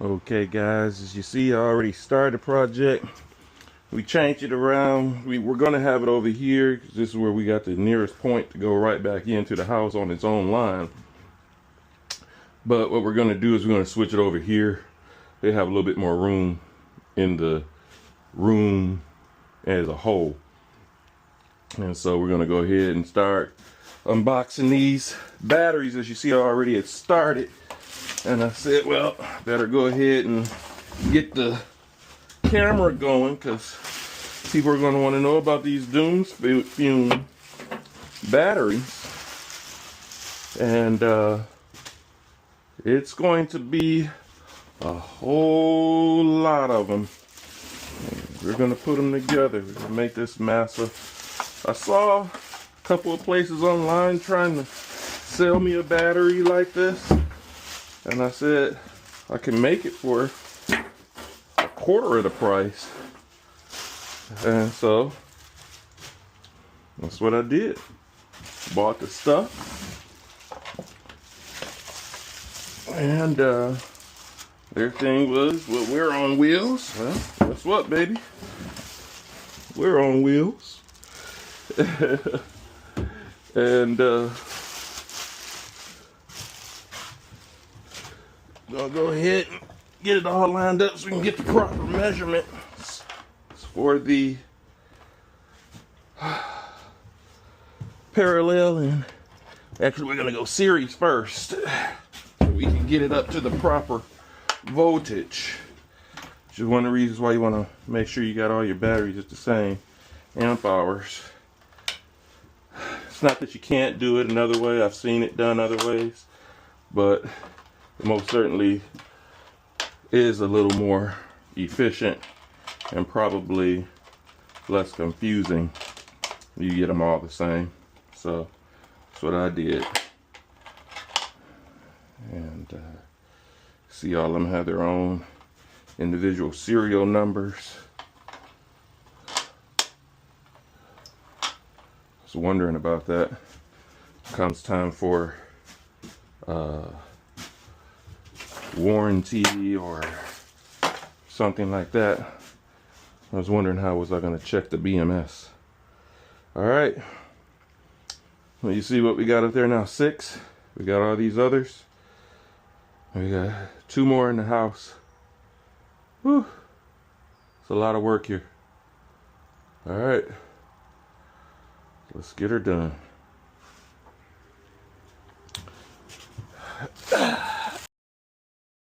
Okay guys, as you see, I already started the project. We changed it around. We're gonna have it over here because this is where we got the nearest point to go right back into the house on its own line. But what we're gonna do is we're gonna switch it over here. They have a little bit more room in the room as a whole. And so we're gonna go ahead and start unboxing these batteries. As you see, I already had started. And I said, well, better go ahead and get the camera going because people are going to want to know about these Dumfumes batteries. And it's going to be a whole lot of them. We're going to put them together. We're going to make this massive. I saw a couple of places online trying to sell me a battery like this. And I said, I can make it for a quarter of the price. And so, that's what I did. Bought the stuff. And their thing was, well, we're on wheels. Well, guess what, baby? We're on wheels. And I'll go ahead and get it all lined up so we can get the proper measurements for the parallel. And actually we're going to go series first so we can get it up to the proper voltage, which is one of the reasons why you want to make sure you got all your batteries at the same amp hours. It's not that you can't do it another way. I've seen it done other ways, but it most certainly is a little more efficient and probably less confusing. You get them all the same. So that's what I did. And see, all of them have their own individual serial numbers. I was wondering about that. Comes time for warranty or something like that. I was wondering how was I going to check the BMS. Alright, well, you see what we got up there now? 6. We got all these others. We got 2 more in the house. Whew, it's a lot of work here. Alright, let's get her done.